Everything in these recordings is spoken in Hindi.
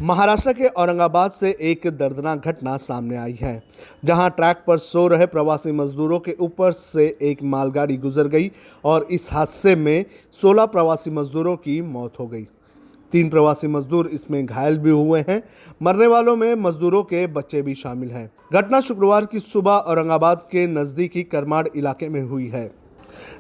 महाराष्ट्र के औरंगाबाद से एक दर्दनाक घटना सामने आई है, जहां ट्रैक पर सो रहे प्रवासी मजदूरों के ऊपर से एक मालगाड़ी गुजर गई और इस हादसे में 16 प्रवासी मजदूरों की मौत हो गई। 3 प्रवासी मजदूर इसमें घायल भी हुए हैं। मरने वालों में मजदूरों के बच्चे भी शामिल हैं। घटना शुक्रवार की सुबह औरंगाबाद के नज़दीकी करमाड़ इलाके में हुई है।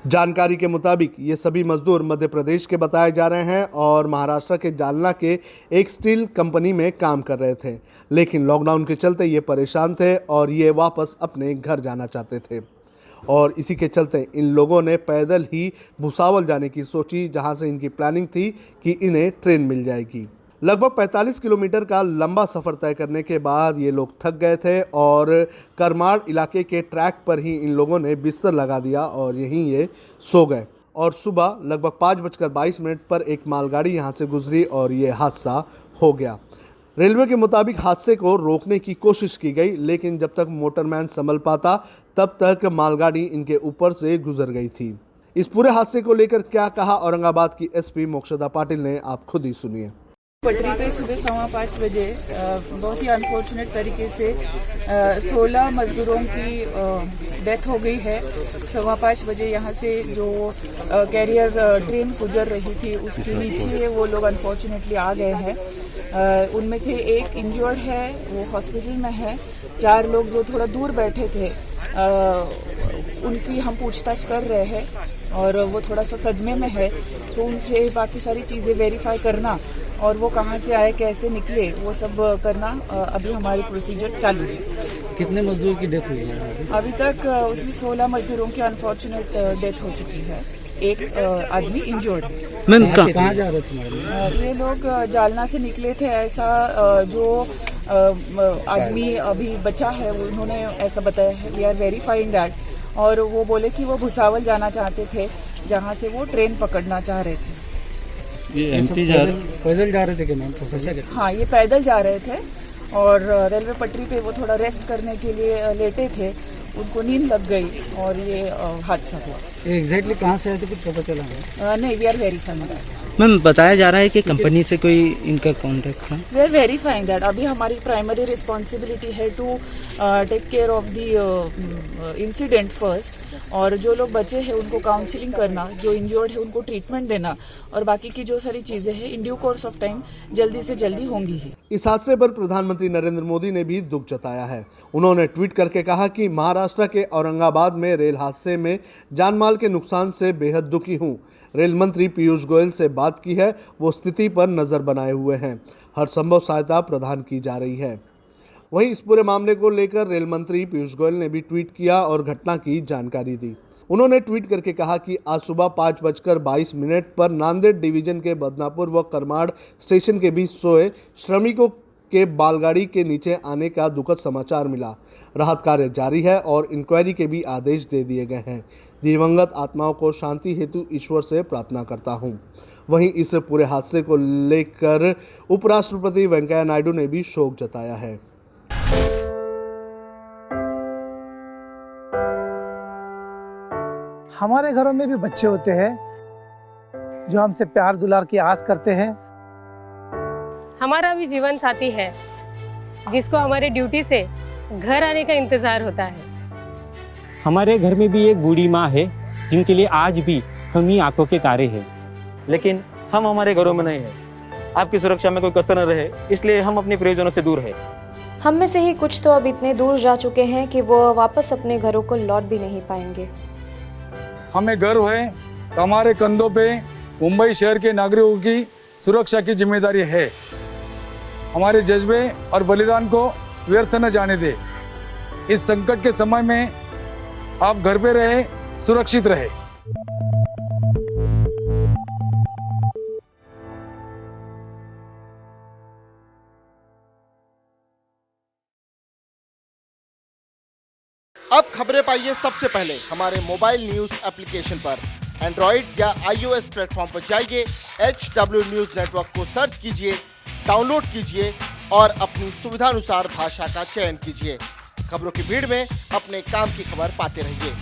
जानकारी के मुताबिक ये सभी मजदूर मध्य प्रदेश के बताए जा रहे हैं और महाराष्ट्र के जालना के एक स्टील कंपनी में काम कर रहे थे, लेकिन लॉकडाउन के चलते ये परेशान थे और ये वापस अपने घर जाना चाहते थे और इसी के चलते इन लोगों ने पैदल ही भुसावल जाने की सोची, जहां से इनकी प्लानिंग थी कि इन्हें ट्रेन मिल जाएगी। लगभग 45 किलोमीटर का लंबा सफ़र तय करने के बाद ये लोग थक गए थे और करमाड़ इलाके के ट्रैक पर ही इन लोगों ने बिस्तर लगा दिया और यहीं ये सो गए। और सुबह लगभग 5:22 पर एक मालगाड़ी यहाँ से गुजरी और ये हादसा हो गया। रेलवे के मुताबिक हादसे को रोकने की कोशिश की गई, लेकिन जब तक मोटरमैन संभल पाता तब तक मालगाड़ी इनके ऊपर से गुजर गई थी। इस पूरे हादसे को लेकर क्या कहा औरंगाबाद की एसपी मोक्षदा पाटिल ने, आप खुद ही सुनिए। पटरी पे सुबह 5:15 बजे बहुत ही अनफॉर्चुनेट तरीके से 16 मजदूरों की डेथ हो गई है। 5:15 बजे यहाँ से जो कैरियर ट्रेन गुजर रही थी उसके नीचे वो लोग अनफॉर्चुनेटली आ गए हैं। उनमें से एक इंजर्ड है, वो हॉस्पिटल में है। 4 लोग जो थोड़ा दूर बैठे थे उनकी हम पूछताछ कर रहे हैं और वो थोड़ा सा सदमे में है, तो उनसे बाकी सारी चीज़ें वेरीफाई करना और वो कहाँ से आए, कैसे निकले, वो सब करना अभी हमारी प्रोसीजर चालू है। कितने मजदूर की डेथ हुई है अभी तक? उसमें 16 मजदूरों की अनफॉर्चुनेट डेथ हो चुकी है। एक आदमी इंजर्ड है। मैम कहाँ जा रहे थे? ये लोग जालना से निकले थे, ऐसा जो आदमी अभी बचा है उन्होंने ऐसा बताया है। We are verifying that. और वो बोले कि वो भुसावल जाना चाहते थे, जहाँ से वो ट्रेन पकड़ना चाह रहे थे। ये एमपी पैदल जा रहे थे कि नहीं? हाँ, ये पैदल जा रहे थे और रेलवे पटरी पे वो थोड़ा रेस्ट करने के लिए लेटे थे, उनको नींद लग गई और ये हादसा हुआ। एग्जैक्टली कहाँ से आए थे, कुछ पता चला है? नहीं, we are verifying that. Ma'am बताया जा रहा है कि कंपनी से कोई इनका कॉन्टेक्ट था? We are verifying that. अभी हमारी प्राइमरी रिस्पॉन्सिबिलिटी है to take care of the incident first, और जो लोग बचे हैं उनको काउंसलिंग करना, जो इंजर्ड है उनको ट्रीटमेंट देना, और बाकी की जो सारी चीजें हैं in due course of time जल्दी से जल्दी होंगी ही। इस हादसे पर प्रधानमंत्री नरेंद्र मोदी ने भी दुख जताया है। उन्होंने ट्वीट करके कहा कि महाराष्ट्र के औरंगाबाद में रेल हादसे में जानमाल के नुकसान से बेहद दुखी हूँ। रेल मंत्री पीयूष गोयल से बात की है, वो स्थिति पर नज़र बनाए हुए हैं। हर संभव सहायता प्रदान की जा रही है। वहीं इस पूरे मामले को लेकर रेल मंत्री पीयूष गोयल ने भी ट्वीट किया और घटना की जानकारी दी। उन्होंने ट्वीट करके कहा कि आज सुबह 5:22 पर नांदेड़ डिवीजन के बदनापुर व करमाड़ स्टेशन के बीच सोए श्रमिकों के बैलगाड़ी के नीचे आने का दुखद समाचार मिला। राहत कार्य जारी है और इंक्वायरी के भी आदेश दे दिए गए हैं। दिवंगत आत्माओं को शांति हेतु ईश्वर से प्रार्थना करता हूं। वहीं इस पूरे हादसे को लेकर उपराष्ट्रपति वेंकैया नायडू ने भी शोक जताया है। हमारे घरों में भी बच्चे होते हैं जो हमसे प्यार दुलार की आस करते हैं। हमारा भी जीवन साथी है जिसको हमारे ड्यूटी से घर आने का इंतजार होता है। हमारे घर में भी एक बूढ़ी माँ है जिनके लिए आज भी हम ही आंखों के तारे हैं। लेकिन हम हमारे घरों में नहीं हैं। आपकी सुरक्षा में कोई कसर न रहे, इसलिए हम अपने प्रियजनों से दूर हैं। हम में से ही कुछ तो अब इतने दूर जा चुके हैं कि वो वापस अपने घरों को लौट भी नहीं पाएंगे। हमें गर्व है कि हमारे कंधों पे मुंबई शहर के नागरिकों की सुरक्षा की जिम्मेदारी है। हमारे जज्बे और बलिदान को व्यर्थ न जाने दे। इस संकट के समय में आप घर पे रहे, सुरक्षित रहे। अब खबरें पाइए सबसे पहले हमारे मोबाइल न्यूज एप्लीकेशन पर। एंड्रॉइड या iOS प्लेटफॉर्म पर जाइए, HW न्यूज नेटवर्क को सर्च कीजिए, डाउनलोड कीजिए और अपनी सुविधानुसार भाषा का चयन कीजिए। खबरों की भीड़ में अपने काम की खबर पाते रहिए।